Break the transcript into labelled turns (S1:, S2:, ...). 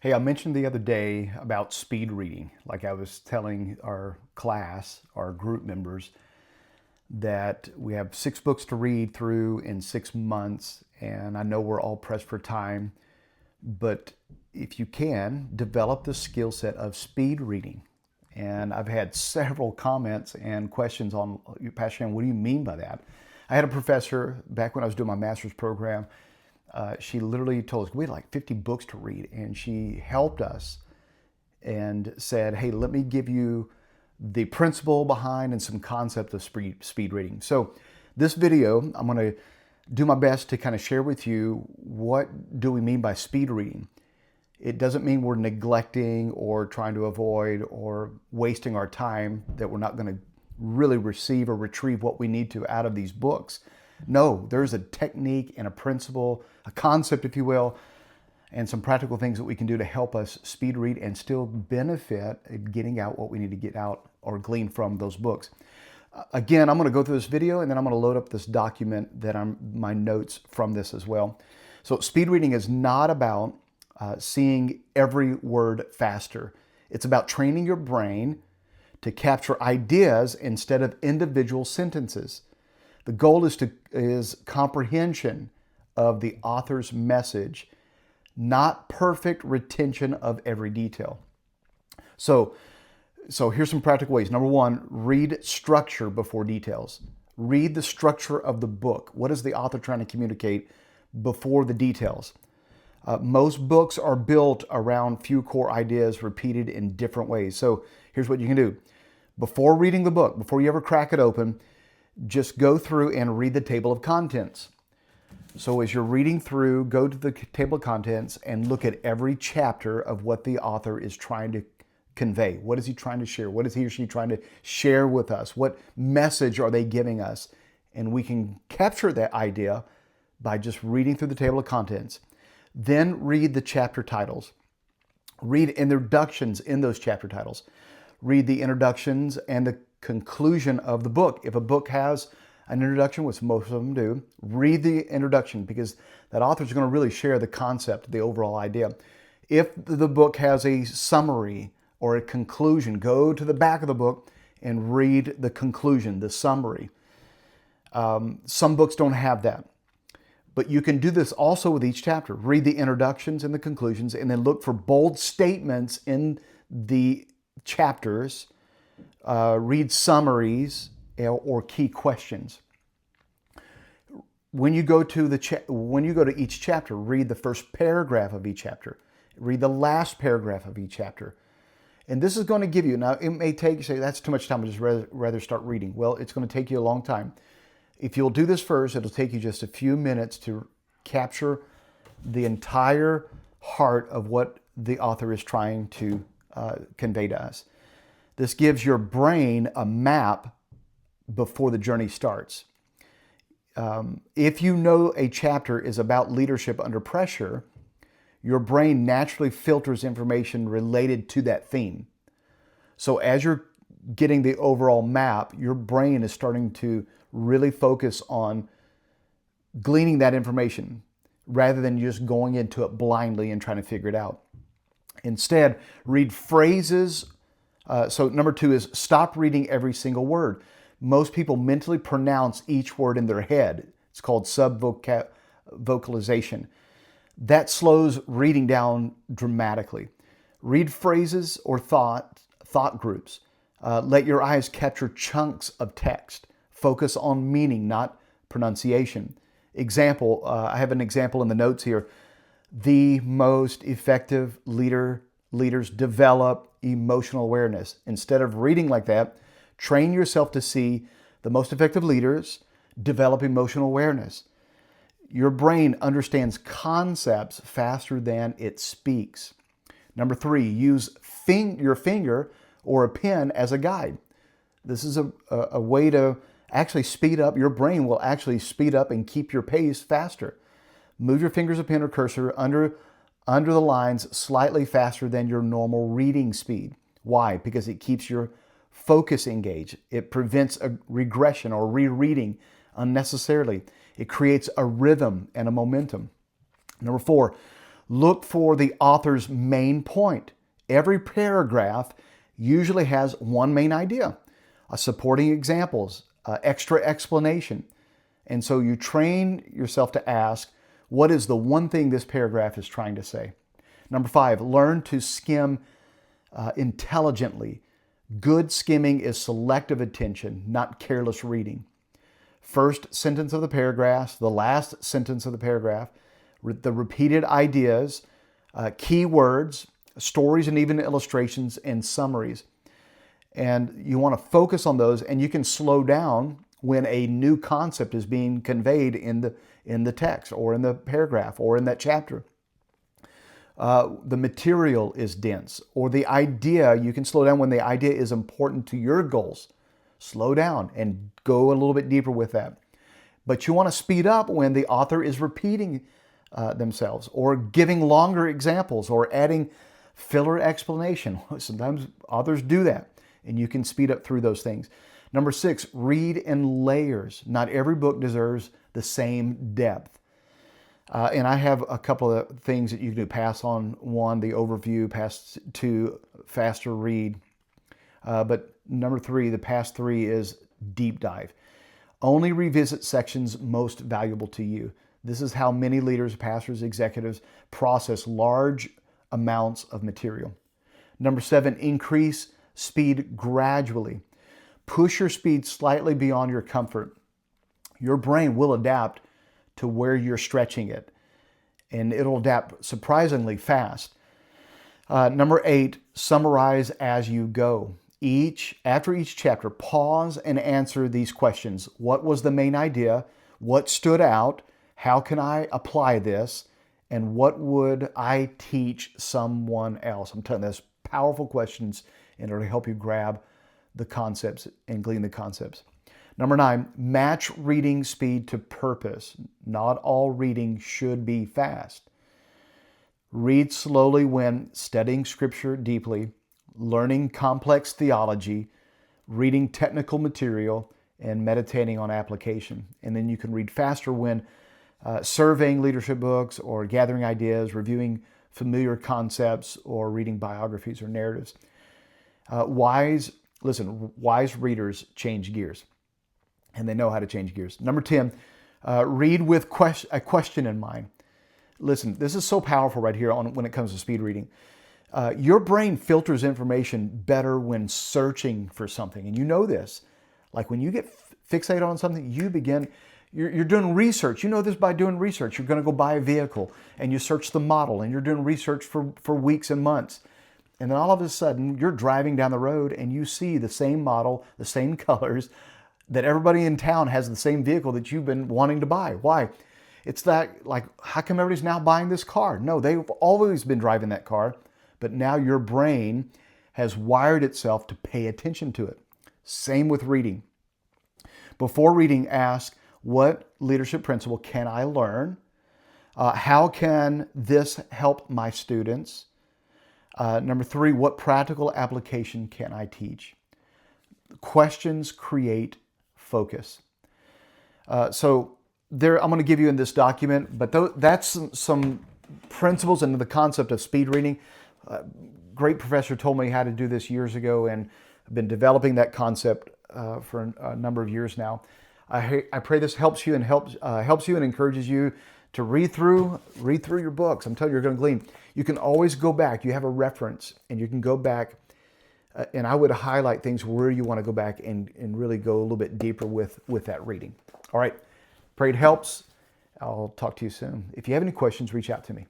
S1: Hey, I mentioned the other day about speed reading. Like I was telling our class, our group members, that we have 6 books to read through in 6 months. And I know we're all pressed for time, but if you can, develop the skill set of speed reading. And I've had several comments and questions on, Pastor Shannon, what do you mean by that? I had a professor back when I was doing my master's program. She literally told us we had like 50 books to read, and she helped us and said, hey, let me give you the principle behind and some concept of speed reading. So this video, I'm going to do my best to kind of share with you what do we mean by speed reading. It doesn't mean we're neglecting or trying to avoid or wasting our time, that we're not going to really receive or retrieve what we need to out of these books. No, there's a technique and a principle, a concept, if you will, and some practical things that we can do to help us speed read and still benefit at getting out what we need to get out or glean from those books. Again, I'm going to go through this video and then I'm going to load up this document that my notes from this as well. So speed reading is not about seeing every word faster. It's about training your brain to capture ideas instead of individual sentences. The goal is comprehension of the author's message, not perfect retention of every detail. So here's some practical ways. Number one, read structure before details. Read the structure of the book. What is the author trying to communicate before the details? Most books are built around few core ideas repeated in different ways. So here's what you can do. Before reading the book, before you ever crack it open, just go through and read the table of contents. So as you're reading through, go to the table of contents and look at every chapter of what the author is trying to convey. What is he trying to share? What is he or she trying to share with us? What message are they giving us? And we can capture that idea by just reading through the table of contents. Then read the chapter titles. Read introductions in those chapter titles. Read the introductions and the conclusion of the book. If a book has an introduction, which most of them do, read the introduction, because that author is going to really share the concept, the overall idea. If the book has a summary or a conclusion, go to the back of the book and read the conclusion, the summary. Some books don't have that. But you can do this also with each chapter. Read the introductions and the conclusions, and then look for bold statements in the chapters. Read summaries or key questions. When you go to each chapter, read the first paragraph of each chapter. Read the last paragraph of each chapter. And this is going to give you, now it may take, you say, that's too much time, I'd just rather start reading. Well, it's going to take you a long time. If you'll do this first, it'll take you just a few minutes to capture the entire heart of what the author is trying to convey to us. This gives your brain a map before the journey starts. If you know a chapter is about leadership under pressure, your brain naturally filters information related to that theme. So as you're getting the overall map, your brain is starting to really focus on gleaning that information rather than just going into it blindly and trying to figure it out. Instead, read phrases. So number two is stop reading every single word. Most people mentally pronounce each word in their head. It's called subvocalization. That slows reading down dramatically. Read phrases or thought groups. Let your eyes capture chunks of text. Focus on meaning, not pronunciation. Example, I have an example in the notes here. The most effective leaders develop emotional awareness. Instead of reading like that, train yourself to see the most effective leaders develop emotional awareness. Your brain understands concepts faster than it speaks. Number three, use your finger or a pen as a guide. This is a way to actually speed up. Your brain will actually speed up and keep your pace faster. Move your fingers or pen or cursor under the lines slightly faster than your normal reading speed. Why? Because it keeps your focus engaged. It prevents a regression or rereading unnecessarily. It creates a rhythm and a momentum. Number four, Look for the author's main point. Every paragraph usually has one main idea, supporting examples, extra explanation. And so you train yourself to ask, what is the one thing this paragraph is trying to say? Number 5, learn to skim intelligently. Good skimming is selective attention, not careless reading. First sentence of the paragraph, the last sentence of the paragraph, the repeated ideas, key words, stories and even illustrations and summaries. And you want to focus on those, and you can slow down when a new concept is being conveyed in the text or in the paragraph or in that chapter. The material is dense, or the idea, you can slow down when the idea is important to your goals. Slow down and go a little bit deeper with that. But you want to speed up when the author is repeating themselves or giving longer examples or adding filler explanation. Sometimes authors do that, and you can speed up through those things. Number 6, read in layers. Not every book deserves the same depth. And I have a couple of things that you can do. Pass on 1, the overview, pass 2, faster read. But number 3, the past 3 is deep dive. Only revisit sections most valuable to you. This is how many leaders, pastors, executives process large amounts of material. Number 7, increase speed gradually. Push your speed slightly beyond your comfort. Your brain will adapt to where you're stretching it, and it'll adapt surprisingly fast. Number 8, summarize as you go. After each chapter, pause and answer these questions. What was the main idea? What stood out? How can I apply this? And what would I teach someone else? I'm telling you, that's powerful questions, and it'll help you grab the concepts and glean the concepts. Number 9, match reading speed to purpose. Not all reading should be fast. Read slowly when studying Scripture deeply, learning complex theology, reading technical material, and meditating on application. And then you can read faster when surveying leadership books or gathering ideas, reviewing familiar concepts, or reading biographies or narratives. Wise readers change gears, and they know how to change gears. Number 10, read with a question in mind. Listen, this is so powerful right here when it comes to speed reading. Your brain filters information better when searching for something, and you know this. Like when you get fixated on something, you're doing research. You know this by doing research. You're going to go buy a vehicle, and you search the model, and you're doing research for weeks and months. And then all of a sudden, you're driving down the road, and you see the same model, the same colors, that everybody in town has the same vehicle that you've been wanting to buy. Why? It's that, like, how come everybody's now buying this car? No, they've always been driving that car, but now your brain has wired itself to pay attention to it. Same with reading. Before reading, ask, what leadership principle can I learn? How can this help my students? Number 3, what practical application can I teach? Questions create focus. So there, I'm going to give you in this document, but that's some principles and the concept of speed reading. Great professor told me how to do this years ago, and I've been developing that concept for a number of years now. I pray this helps you and helps you and encourages you to read through your books. I'm telling you, you're going to glean. You can always go back. You have a reference, and you can go back. And I would highlight things where you want to go back and really go a little bit deeper with that reading. All right. Pray it helps. I'll talk to you soon. If you have any questions, reach out to me.